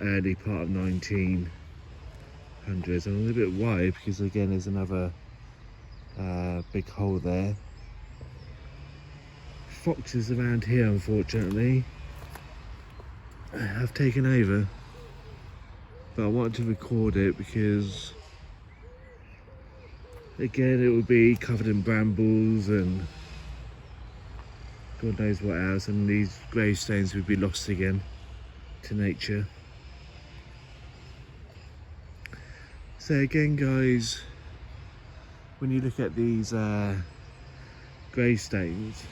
early part of 1900s. And a little bit wide because again there's another big hole there. Foxes around here, unfortunately, have taken over, but I wanted to record it because again it would be covered in brambles and God knows what else, and these gravestones would be lost again to nature. So again guys, when you look at these gravestones,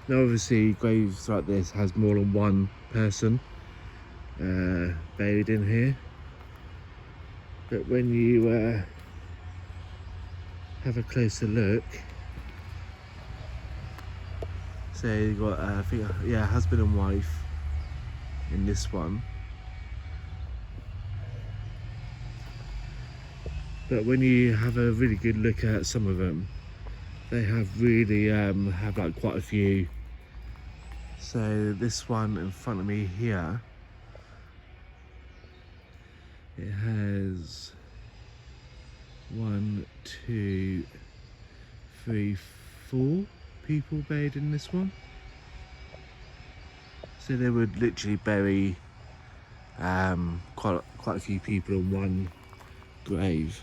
now obviously graves like this has more than one person buried in here, but when you have a closer look, so you've got I think, yeah, husband and wife in this one, but when you have a really good look at some of them, they have really have like quite a few. So this one in front of me here, it has 1, 2, 3, 4 people buried in this one. So they would literally bury quite a few people in one grave.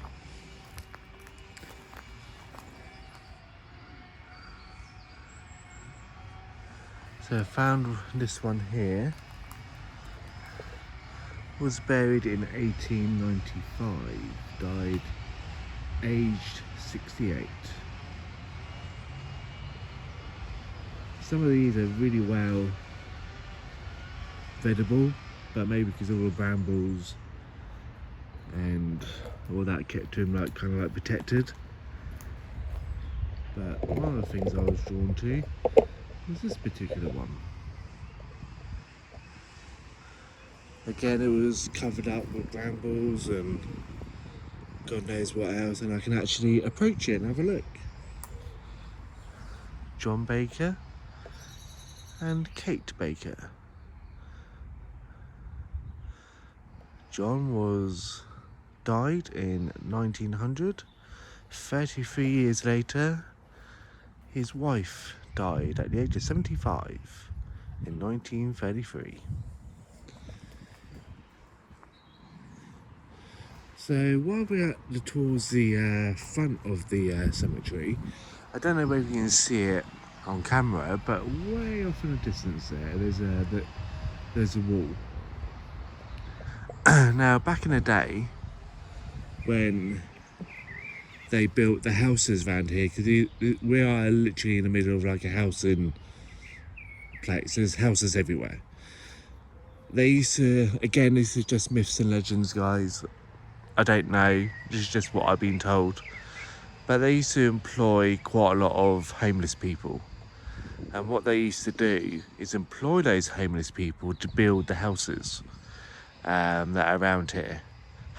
So I found this one here, was buried in 1895, died aged 68. Some of these are really well edible, but maybe because of all the brambles and all that kept him like kind of like protected. But one of the things I was drawn to was this particular one. Again, it was covered up with brambles and God knows what else, and I can actually approach it and have a look. John Baker and Kate Baker. John died in 1900. 33 years later, his wife died at the age of 75 in 1933. So while we're towards the front of the cemetery, I don't know whether you can see it on camera, but way off in the distance there's a wall. Now back in the day when they built the houses around here, because we are literally in the middle of like a housing place, there's houses everywhere. They used to, again, this is just myths and legends guys, I don't know, this is just what I've been told, but they used to employ quite a lot of homeless people, and what they used to do is employ those homeless people to build the houses that are around here.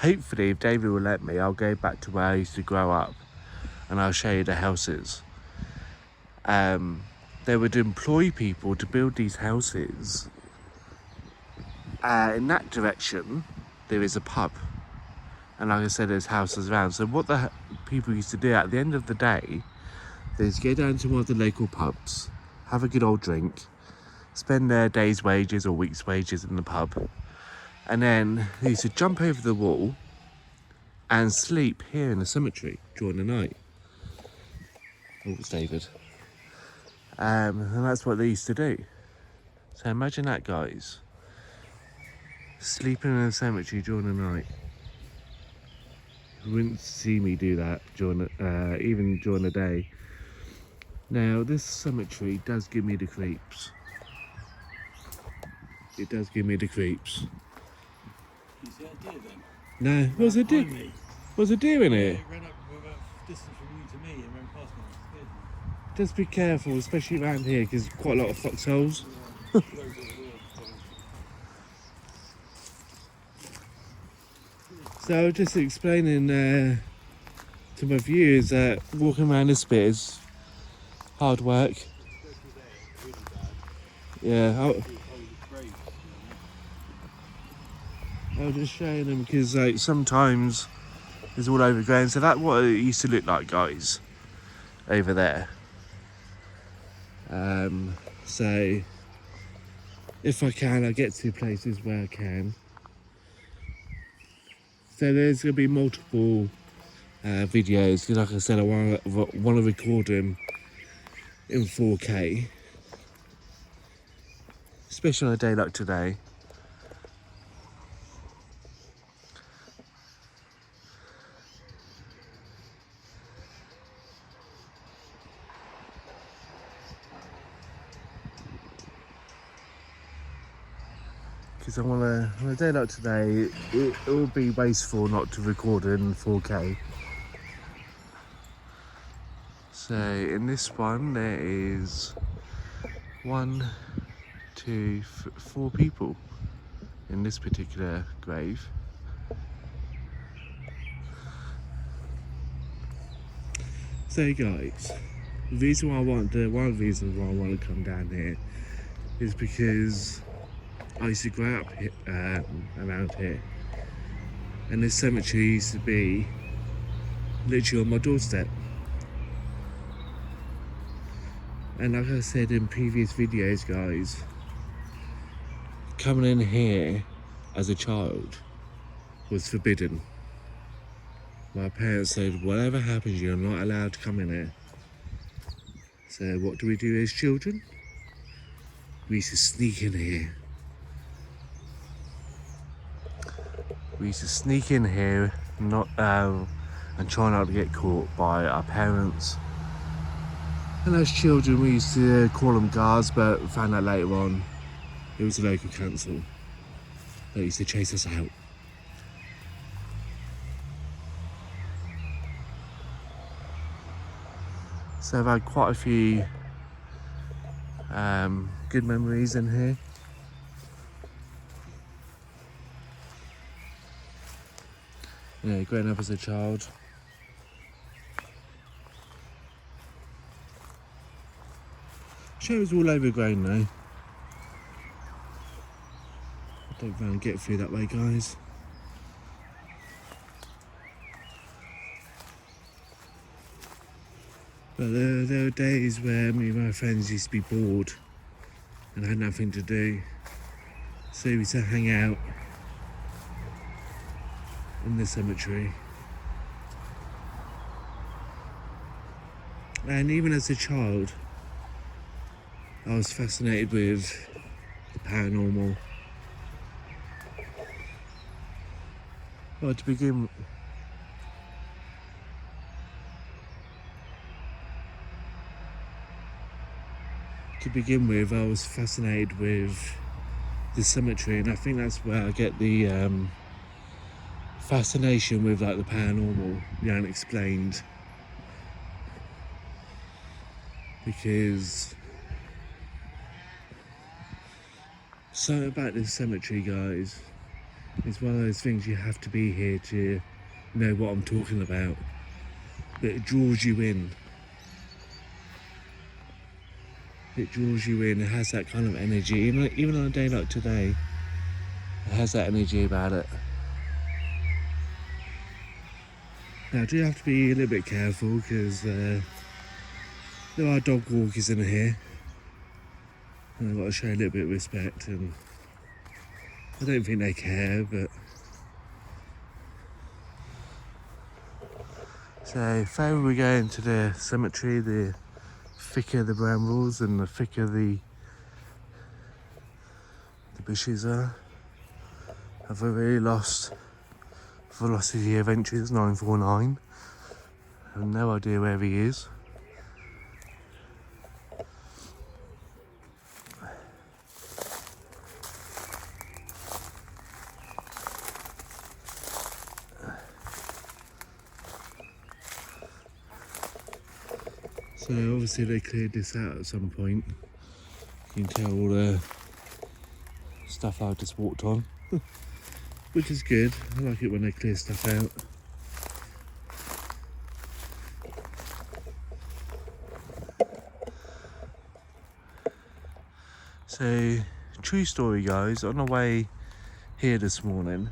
Hopefully, if David will let me, I'll go back to where I used to grow up and I'll show you the houses. They would employ people to build these houses. In that direction, there is a pub. And like I said, there's houses around. So what the people used to do at the end of the day is go down to one of the local pubs, have a good old drink, spend their day's wages or week's wages in the pub, and then they used to jump over the wall and sleep here in the cemetery during the night. Oh, it's David. And that's what they used to do. So imagine that, guys. Sleeping in the cemetery during the night. You wouldn't see me do that even during the day. Now, this cemetery does give me the creeps. It does give me the creeps. You see that deer then? No, was a deer? Was a deer in here? It ran up about distance from you to me and ran past me. It scared me. Just be careful, especially around here, because there's quite a lot of foxholes. Yeah, So I was just explaining to my viewers that walking around this bit is hard work. really bad. Yeah. It was great. I was just showing them because like sometimes it's all overgrown. So that's what it used to look like, guys, over there. So if I can, I get to places where I can. So there's gonna be multiple videos. Like I said, I want to record them in 4K, especially on a day like today. Because I want to, on a day like today, it would be wasteful not to record it in 4K. So in this one, there is 1, 2, 4 people in this particular grave. So guys, the reason why one of the reasons why I want to come down here is because I used to grow up here, around here, and this cemetery used to be literally on my doorstep. And like I said in previous videos, guys, coming in here as a child was forbidden. My parents said, whatever happens, you're not allowed to come in here. So what do we do as children? We used to sneak in here. We used to sneak in here, and try not to get caught by our parents. And as children, we used to call them guards, but we found out later on it was the local council that used to chase us out. So I've had quite a few good memories in here. Yeah, growing up as a child. Sure, it was all overgrown though. I don't think I'll get through that way, guys. But there were days where me and my friends used to be bored and had nothing to do. So we used to hang out in the cemetery. And even as a child, I was fascinated with the paranormal. Well, to begin with, I was fascinated with the cemetery, and I think that's where I get the fascination with like the paranormal, the unexplained. Because something about this cemetery, guys, it's one of those things you have to be here to know what I'm talking about. But it draws you in. It draws you in. It has that kind of energy. Even on a day like today, it has that energy about it. Now, I do have to be a little bit careful because there are dog walkers in here. And I've got to show a little bit of respect, and I don't think they care, but... So, further we go into the cemetery, the thicker the brambles and the thicker the bushes are. I've already lost Velocity Adventures 949. I have no idea where he is. So obviously they cleared this out at some point. You can tell all the stuff I just walked on, which is good. I like it when they clear stuff out. So, true story, guys. On the way here this morning,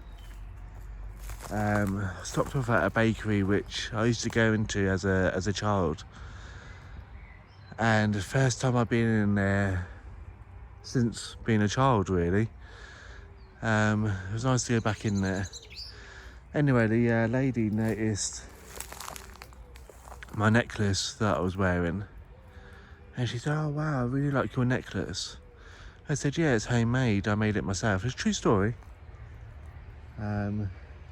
Stopped off at a bakery which I used to go into as a child, and the first time I've been in there since being a child, really. It was nice to go back in there. Anyway, the lady noticed my necklace that I was wearing, and she said, "Oh wow, I really like your necklace." I said, "Yeah, it's homemade. I made it myself." It's a true story.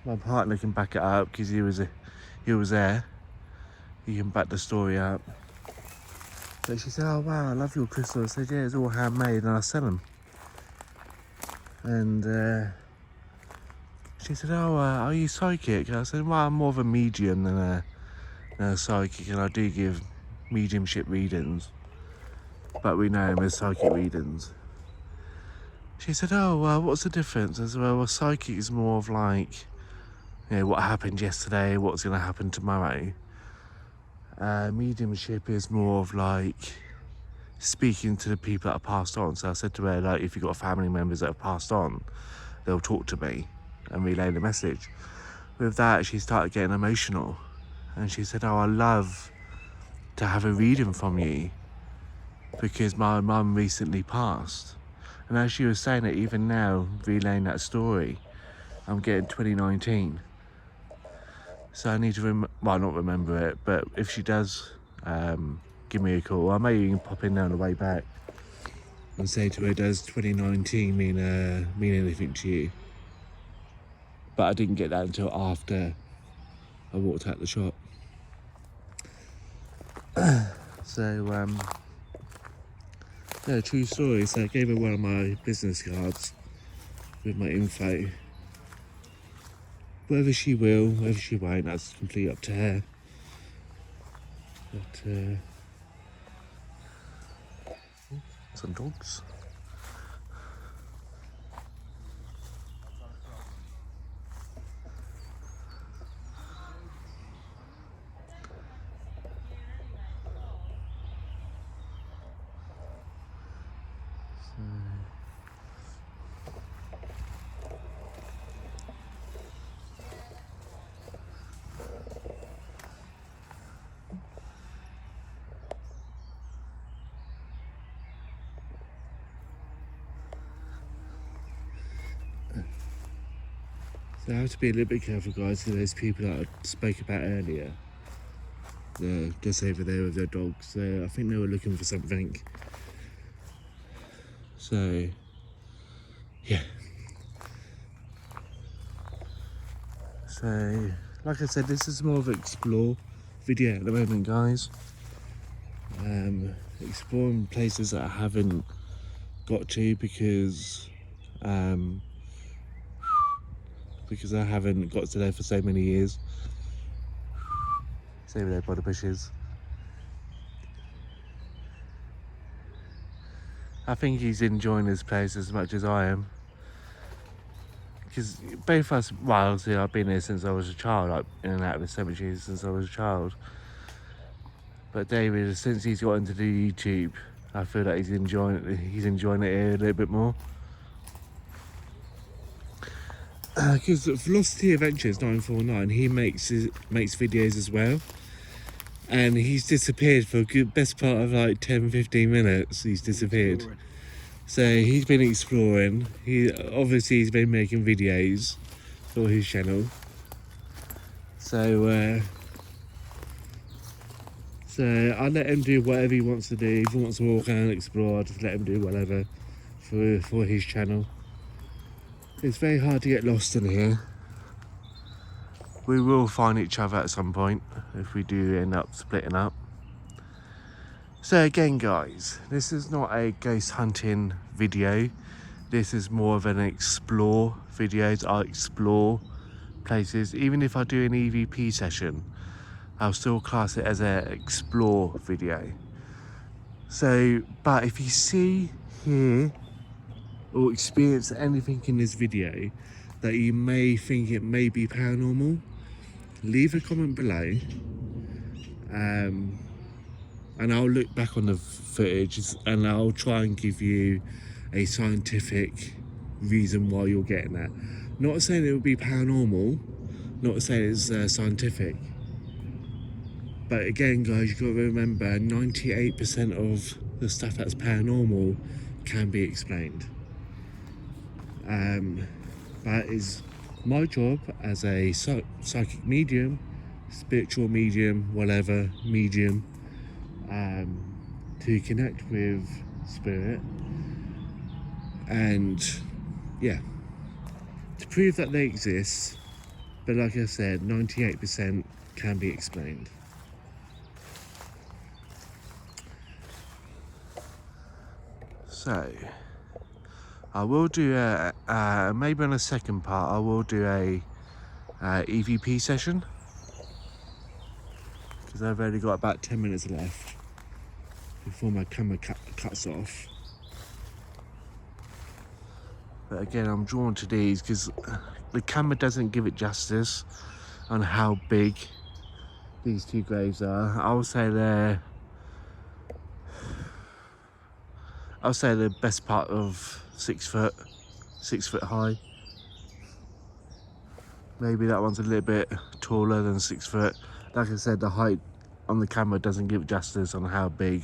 My partner can back it up because he was there. He can back the story up. So she said, "Oh wow, I love your crystal." I said, "Yeah, it's all handmade and I sell them." And she said, "Oh, are you psychic?" I said, "Well, I'm more of a medium than a psychic, and I do give mediumship readings, but we know them as psychic readings." She said, "Oh, well, what's the difference?" I said, "Well, psychic is more of like, you know, what happened yesterday, what's going to happen tomorrow. Mediumship is more of like speaking to the people that have passed on." So I said to her, like, if you've got family members that have passed on, they'll talk to me and relay the message. With that, she started getting emotional, and she said, "Oh, I love to have a reading from you because my mum recently passed." And as she was saying it, even now, relaying that story, I'm getting 2019. So I need to, well, not remember it, but if she does give me a call, I may even pop in there on the way back and say to her, "Does 2019 mean anything to you?" But I didn't get that until after I walked out the shop. So, yeah, true story. So I gave her one of my business cards with my info. Whether she will, whether she won't, that's completely up to her. But, some dogs. So I have to be a little bit careful, guys, because those people that I spoke about earlier, they're just over there with their dogs. I think they were looking for something. So, yeah. So, like I said, this is more of an explore video at the moment, guys. Exploring places that I haven't got to because I haven't got to there for so many years. It's over there by the bushes. I think he's enjoying this place as much as I am. Because both us, well, obviously I've been here since I was a child, like in and out of the cemetery since I was a child. But David, since he's got into the YouTube, I feel like he's enjoying it here a little bit more. Because Velocity Adventures 949, he makes videos as well, and he's disappeared for a good best part of like 10-15 minutes. He's disappeared. So he's been exploring. He's been making videos for his channel. So I let him do whatever he wants to do. If he wants to walk around and explore, I just let him do whatever for his channel. It's very hard to get lost in here. We will find each other at some point if we do end up splitting up. So again, guys, this is not a ghost hunting video. This is more of an explore video. I explore places. Even if I do an EVP session, I'll still class it as an explore video. So, but if you see, hear, or experience anything in this video that you may think it may be paranormal, leave a comment below, and I'll look back on the footage and I'll try and give you a scientific reason why you're getting that. Not saying it would be paranormal, Not to say it's scientific. But again, guys, you've got to remember 98% of the stuff that's paranormal can be explained. That is my job as a psychic medium, spiritual medium, whatever medium, to connect with spirit and, yeah, to prove that they exist. But like I said, 98% can be explained. So, I will do maybe on a second part, I will do a EVP session, because I've only got about 10 minutes left before my camera cuts off. But again, I'm drawn to these because the camera doesn't give it justice on how big these two graves are. I'll say they're the best part of 6 foot high. Maybe that one's a little bit taller than 6 foot. Like I said, the height on the camera doesn't give justice on how big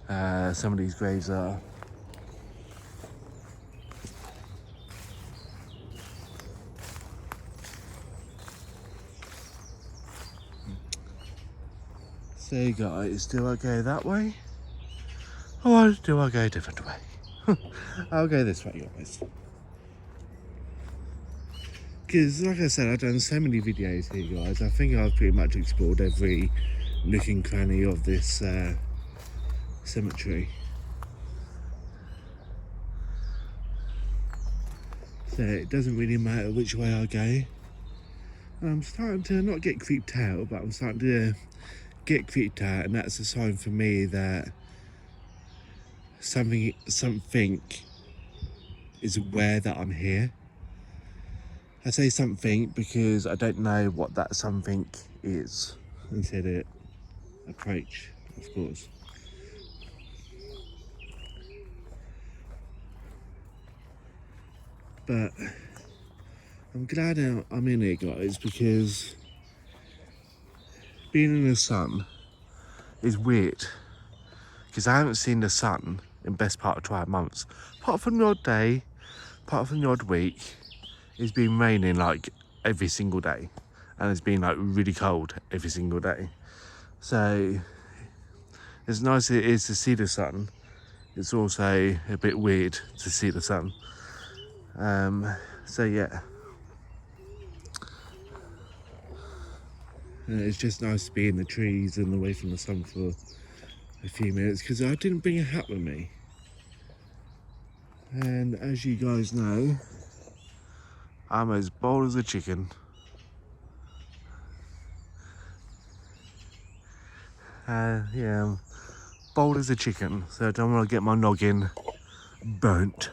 some of these graves are. So guys, do I go that way? Or do I go a different way? I'll go this way, guys. Because, like I said, I've done so many videos here, guys. I think I've pretty much explored every nook and cranny of this cemetery. So it doesn't really matter which way I go. I'm starting to not get creeped out, but I'm starting to get creeped out, and that's a sign for me that something is aware that I'm here. I say something because I don't know what that something is until it approach, of course. But I'm glad I'm in here, guys, because being in the sun is weird. Because I haven't seen the sun in best part of 12 months. Apart from the odd day, apart from the odd week, it's been raining like every single day. And it's been like really cold every single day. So, as nice as it is to see the sun, it's also a bit weird to see the sun. So yeah. It's just nice to be in the trees and away from the sun for a few minutes, because I didn't bring a hat with me. And as you guys know, I'm as bold as a chicken. Yeah, I'm bold as a chicken, so I don't want to get my noggin burnt.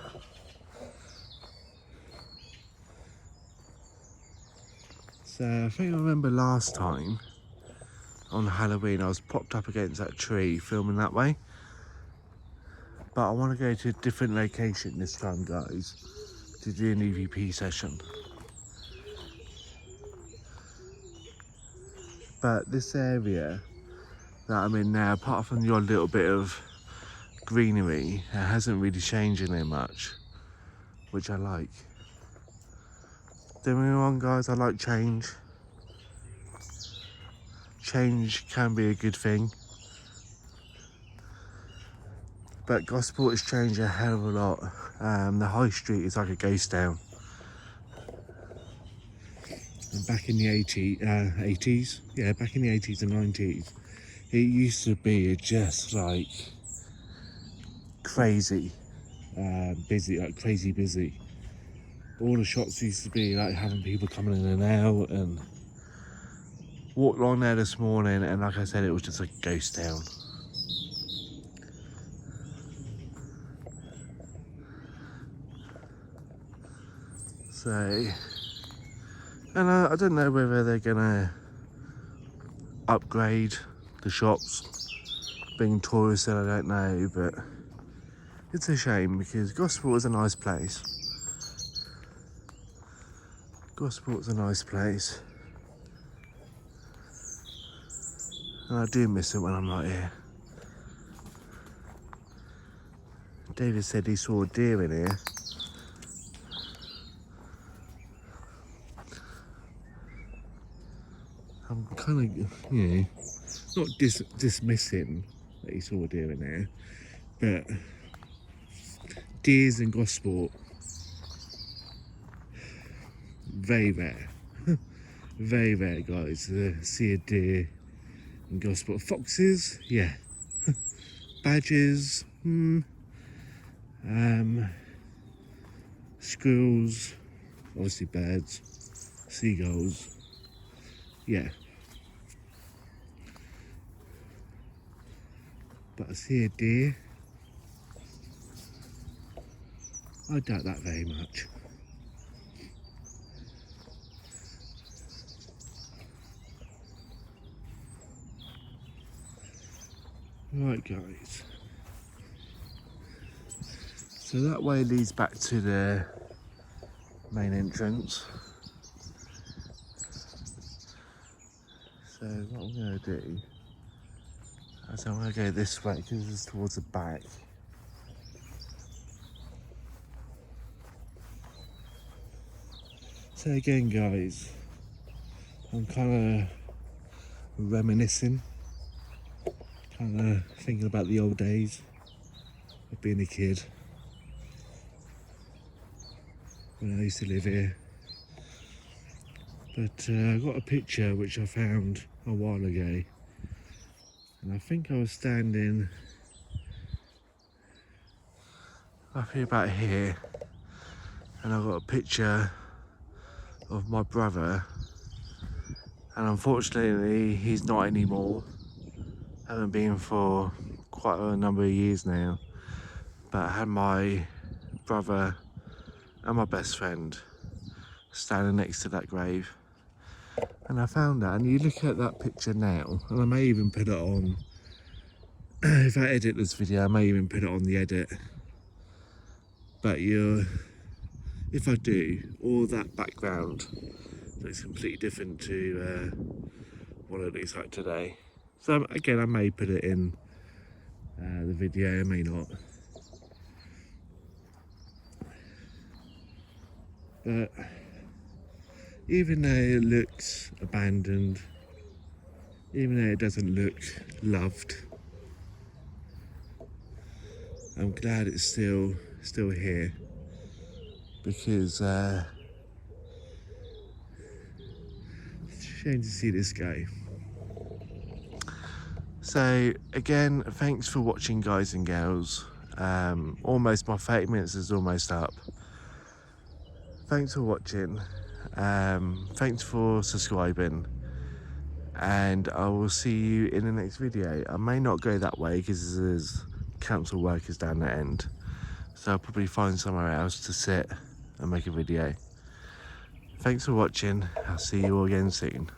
So I think I remember last time on Halloween I was propped up against that tree filming that way. But I want to go to a different location this time, guys, to do an EVP session. But this area that I'm in now, apart from the odd little bit of greenery, it hasn't really changed in there much, which I like. Don't get me wrong, guys, I like change. Change can be a good thing. But Gosport has changed a hell of a lot. The high street is like a ghost town. And back in the 80s, yeah, back in the 80s and 90s, it used to be just like crazy busy, like crazy busy. All the shops used to be like having people coming in and out, and walked along there this morning, and like I said, it was just a ghost town. So, and I don't know whether they're gonna upgrade the shops. Being tourists, I don't know, but it's a shame because Gosport is a nice place. Gosport's a nice place. And I do miss it when I'm not here. David said he saw a deer in here. I'm kind of, not dismissing that he saw a deer in there, but deers in Gosport, very rare. Very rare, guys, to see a deer in Gosport. Foxes, yeah. Badgers, squirrels, obviously birds, seagulls, yeah. But I see a deer, I doubt that very much. Right, guys, so that way leads back to the main entrance. So what I'm going to do is I'm going to go this way because it's towards the back. So again, guys, I'm kind of reminiscing, kind of thinking about the old days of being a kid when I used to live here. But I got a picture which I found a while ago, and I think I was standing up here about here, and I got a picture of my brother, and unfortunately he's not anymore. Haven't been for quite a number of years now, but I had my brother and my best friend standing next to that grave, and I found that. And you look at that picture now, and I may even put it on if I edit this video, I may even put it on the edit, but if I do, all that background looks completely different to what it looks like today. So again, I may put it in the video, I may not. But even though it looks abandoned, even though it doesn't look loved, I'm glad it's still here, because it's a shame to see this go. So again, thanks for watching, guys and girls. Almost my 30 minutes is almost up. Thanks for watching. Thanks for subscribing, and I will see you in the next video. I may not go that way because there's council workers down the end, so I'll probably find somewhere else to sit and make a video. Thanks for watching. I'll see you all again soon.